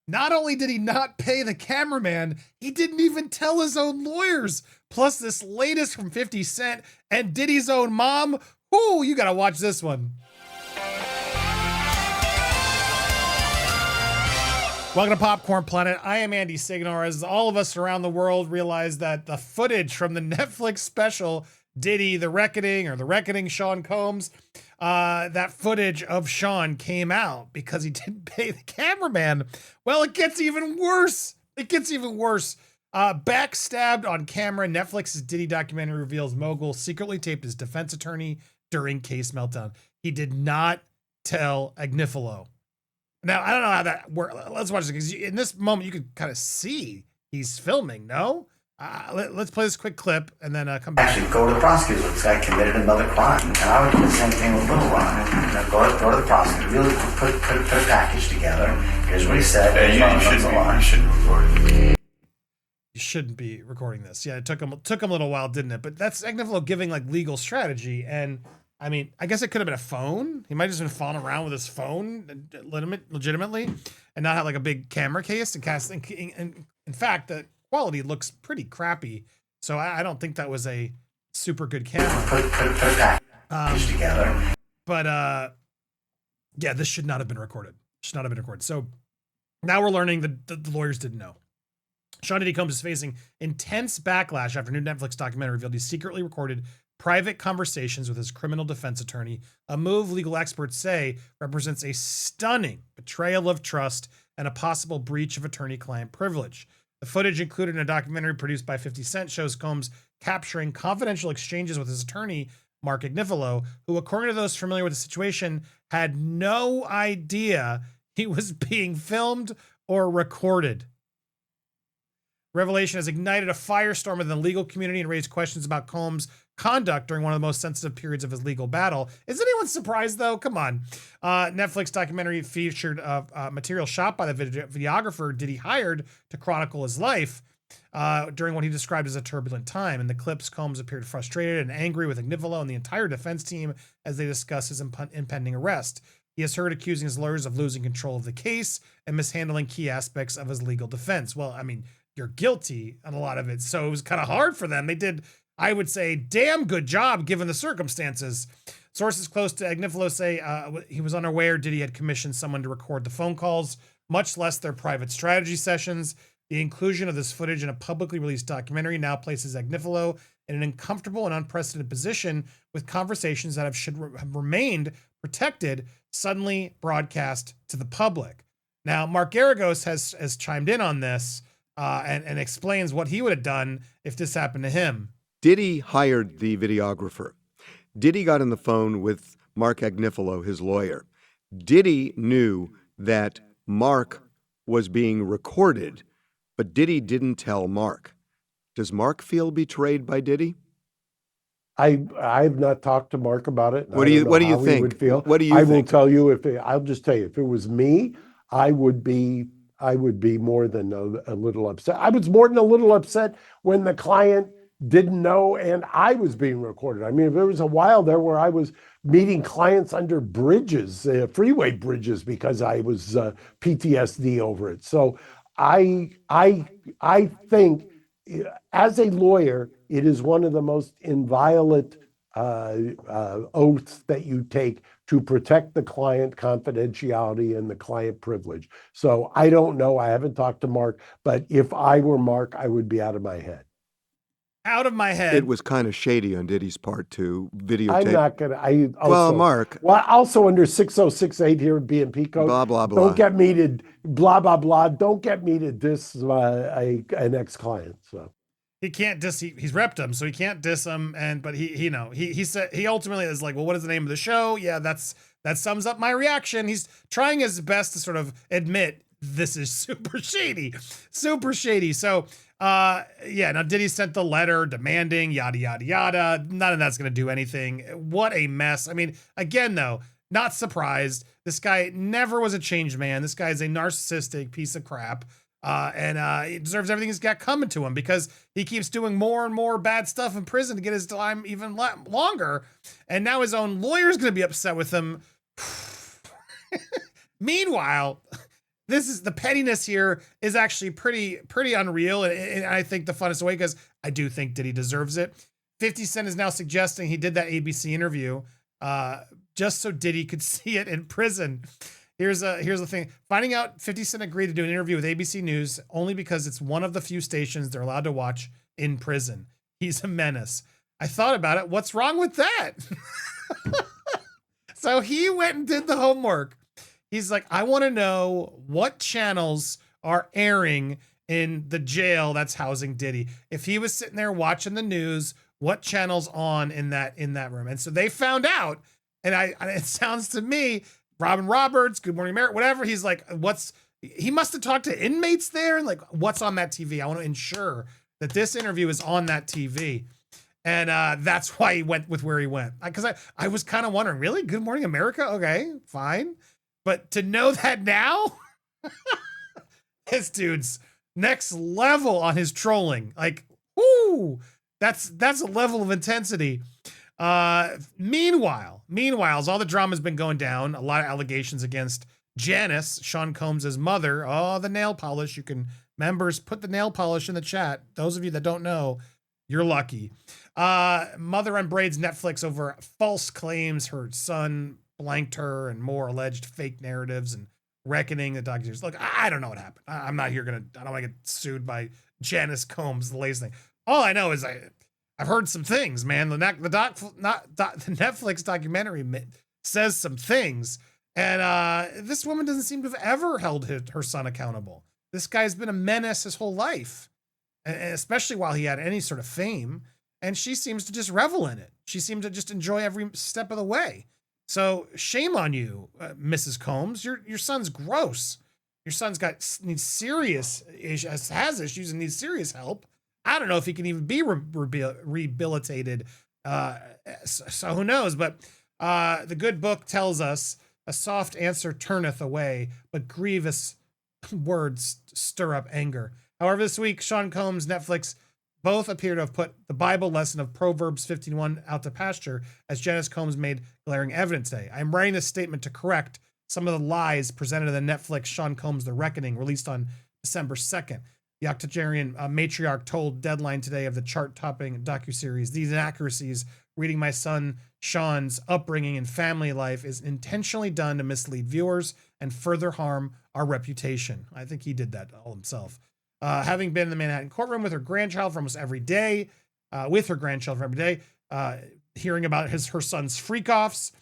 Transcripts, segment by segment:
Not only did he not pay the cameraman, he didn't even tell his own lawyers. Plus this latest from 50 Cent and Diddy's own mom. Ooh, you gotta watch this one. Welcome to Popcorn Planet. I am Andy Signore. As all of us around the world realize that the footage from the Netflix special Diddy, The Reckoning, or The Reckoning, Sean Combs, that footage of Sean came out because he didn't pay the cameraman. Well, it gets even worse. It gets even worse. Backstabbed on camera, Netflix's Diddy documentary reveals mogul secretly taped his defense attorney during case meltdown. He did not tell Agnifilo. Now, I don't know how that works. Let's watch it, because in this moment, you could kind of see he's filming, no? Let's play this quick clip and then come back. Actually, go to the prosecutor. This guy committed another crime. And I would do the same thing with Little Ron. Go to the prosecutor. Really put a package together. Here's what he said. You shouldn't record it. You shouldn't be recording this. Yeah, it took him a little while, didn't it? But that's Agnifilo giving like legal strategy. And I mean, I guess it could have been a phone. He might have just been falling around with his phone legitimately and not have like a big camera case and casting. In fact, the quality looks pretty crappy. So I don't think that was a super good camera. Put a package together. But yeah, this should not have been recorded. Should not have been recorded. So now we're learning that the lawyers didn't know. Sean Diddy Combs is facing intense backlash after a new Netflix documentary revealed he secretly recorded private conversations with his criminal defense attorney, a move legal experts say represents a stunning betrayal of trust and a possible breach of attorney-client privilege. The footage included in a documentary produced by 50 Cent shows Combs capturing confidential exchanges with his attorney, Mark Agnifilo, who, according to those familiar with the situation, had no idea he was being filmed or recorded. Revelation has ignited a firestorm within the legal community and raised questions about Combs' conduct during one of the most sensitive periods of his legal battle. Is anyone surprised, though? Come on. Netflix documentary featured material shot by the videographer Diddy hired to chronicle his life during what he described as a turbulent time. In the clips, Combs appeared frustrated and angry with Agnifilo and the entire defense team as they discuss his impending arrest. He is heard accusing his lawyers of losing control of the case and mishandling key aspects of his legal defense. Well, I mean, you're guilty on a lot of it, so it was kind of hard for them. They did, I would say, damn good job given the circumstances. Sources close to Agnifilo say he was unaware Diddy had commissioned someone to record the phone calls, much less their private strategy sessions. The inclusion of this footage in a publicly released documentary now places Agnifilo in an uncomfortable and unprecedented position, with conversations that should have remained protected suddenly broadcast to the public. Now, Mark Garagos has chimed in on this and explains what he would have done if this happened to him. Diddy hired the videographer. Diddy got on the phone with Mark Agnifilo, his lawyer. Diddy knew that Mark was being recorded, but Diddy didn't tell Mark. Does Mark feel betrayed by Diddy? I've not talked to Mark about it. What do you think? Would feel. What do you I think? will tell you, I'll just tell you, if it was me, I would be more than a little upset. I was more than a little upset when the client didn't know and I was being recorded. I mean, there was a while there where I was meeting clients under bridges, freeway bridges, because I was PTSD over it. So I think as a lawyer, it is one of the most inviolate oaths that you take to protect the client confidentiality and the client privilege. So I don't know. I haven't talked to Mark, but if I were Mark, I would be out of my head. Out of my head. It was kind of shady on Diddy's part to videotape. I'm not going to. Mark. Well, also under 6068 here at BNP Code. Blah, blah, blah. Don't get me to blah, blah, blah. Don't get me to diss an ex-client. So. He can't diss. He's repped him, so he can't diss him. But he said he ultimately is like, well, what is the name of the show? Yeah, that sums up my reaction. He's trying his best to sort of admit this is super shady. So, now Diddy sent the letter demanding yada, yada, yada. None of that's going to do anything. What a mess. I mean, again, though, not surprised. This guy never was a changed man. This guy is a narcissistic piece of crap. And he deserves everything he's got coming to him because he keeps doing more and more bad stuff in prison to get his time even longer. And now his own lawyer is going to be upset with him. Meanwhile, this is the pettiness here is actually pretty unreal. And I think the funnest way, because I do think Diddy deserves it. 50 Cent is now suggesting he did that ABC interview just so Diddy could see it in prison. Here's the thing. Finding out 50 Cent agreed to do an interview with ABC News only because it's one of the few stations they're allowed to watch in prison. He's a menace. I thought about it. What's wrong with that? So he went and did the homework. He's like, I want to know what channels are airing in the jail that's housing Diddy. If he was sitting there watching the news, what channel's on in that room? And so they found out, and it sounds to me, Robin Roberts, Good Morning America, whatever. He's like, he must have talked to inmates there. And like, what's on that TV? I want to ensure that this interview is on that TV. And that's why he went with where he went. Because I was kind of wondering, really? Good Morning America? Okay, fine. But to know that now, this dude's next level on his trolling. Like, whoo, that's a level of intensity. Meanwhile, as all the drama's been going down, a lot of allegations against Janice, Sean Combs' mother. Oh, the nail polish. You can, members, put the nail polish in the chat. Those of you that don't know, you're lucky. Mother unbraids Netflix over false claims her son blanked her and more alleged fake narratives and reckoning the documentaries. Look, I don't know what happened. I'm not here I don't want to get sued by Janice Combs, the latest thing. All I know is I've heard some things, man. The Netflix documentary says some things. And this woman doesn't seem to have ever held her son accountable. This guy's been a menace his whole life, and especially while he had any sort of fame. And she seems to just revel in it. She seemed to just enjoy every step of the way. So shame on you, Mrs. Combs. Your son's gross. Your son's needs serious issues, has issues and needs serious help. I don't know if he can even be rehabilitated. So who knows? But the good book tells us a soft answer turneth away, but grievous words stir up anger. However, this week, Sean Combs, Netflix, both appear to have put the Bible lesson of Proverbs 15:1 out to pasture, as Janice Combs made glaring evidence today. I'm writing this statement to correct some of the lies presented in the Netflix Sean Combs The Reckoning, released on December 2nd. The octogenarian matriarch told Deadline today of the chart-topping docuseries, these inaccuracies reading my son Sean's upbringing and family life is intentionally done to mislead viewers and further harm our reputation. I think he did that all himself. Having been in the Manhattan courtroom with her grandchild for almost every day, hearing about her son's freak-offs,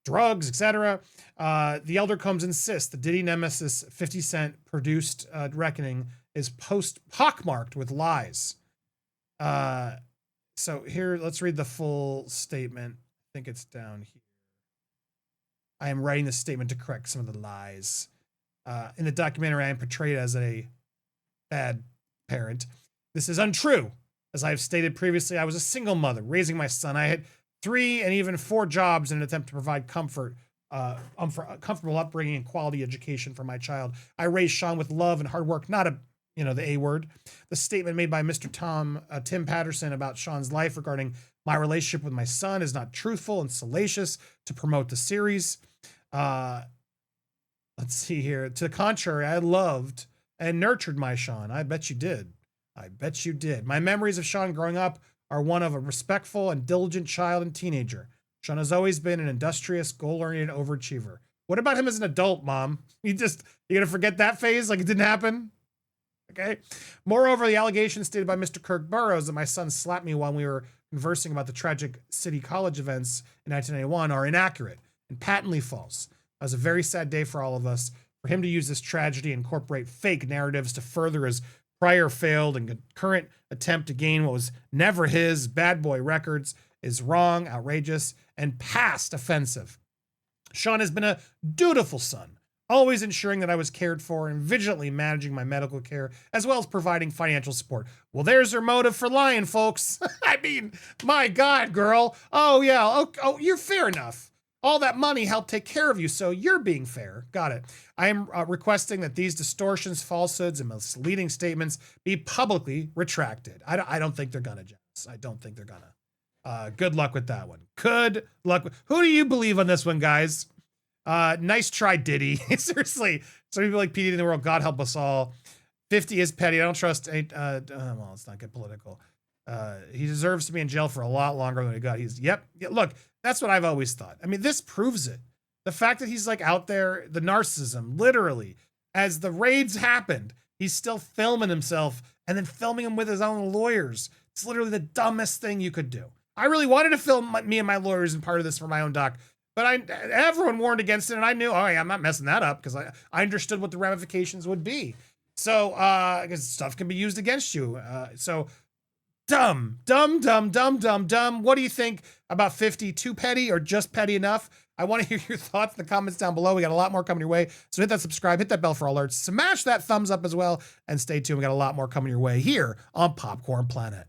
drugs, etc., the elder Combs insists the Diddy nemesis 50 Cent produced Reckoning is pockmarked with lies. So here, let's read the full statement. I think it's down here. I am writing this statement to correct some of the lies. In the documentary, I am portrayed as a bad parent. This is untrue. As I have stated previously, I was a single mother raising my son. I had 3 and even 4 jobs in an attempt to provide comfortable upbringing and quality education for my child. I raised Sean with love and hard work, not the A word. The statement made by Mr. Tim Patterson about Sean's life regarding my relationship with my son is not truthful and salacious to promote the series. Let's see here. To the contrary, I loved and nurtured my Sean. I bet you did. I bet you did. My memories of Sean growing up are one of a respectful and diligent child and teenager. Sean has always been an industrious, goal-oriented overachiever. What about him as an adult, Mom? You gonna forget that phase like it didn't happen? Okay. Moreover, the allegations stated by Mr. Kirk Burroughs that my son slapped me while we were conversing about the tragic City College events in 1991 are inaccurate and patently false. It was a very sad day for all of us. For him to use this tragedy and incorporate fake narratives to further his prior failed and current attempt to gain what was never his bad boy records is wrong, outrageous, and past offensive. Sean has been a dutiful son, always ensuring that I was cared for and vigilantly managing my medical care, as well as providing financial support. Well, there's their motive for lying, folks. I mean, my God, girl. Oh, yeah. Oh, you're fair enough. All that money helped take care of you, so you're being fair. Got it. I am requesting that these distortions, falsehoods, and misleading statements be publicly retracted. I don't think they're gonna, Jess. I don't think they're gonna. Good luck with that one. Good luck. Who do you believe on this one, guys? Nice try, Diddy. Seriously. Some people like PD in the world. God help us all. 50 is petty. I don't trust. Well, let's not get political. He deserves to be in jail for a lot longer than he got. Yep. Look, that's what I've always thought. I mean, this proves it. The fact that he's like out there, the narcissism, literally, as the raids happened, he's still filming himself and then filming him with his own lawyers. It's literally the dumbest thing you could do. I really wanted to film me and my lawyers and part of this for my own doc, but everyone warned against it, and I knew, oh, yeah, I'm not messing that up because I understood what the ramifications would be. So, because stuff can be used against you. So, dumb. What do you think about 50? Too petty or just petty enough? I want to hear your thoughts in the comments down below. We got a lot more coming your way. So hit that subscribe, hit that bell for alerts, smash that thumbs up as well, and stay tuned. We got a lot more coming your way here on Popcorn Planet.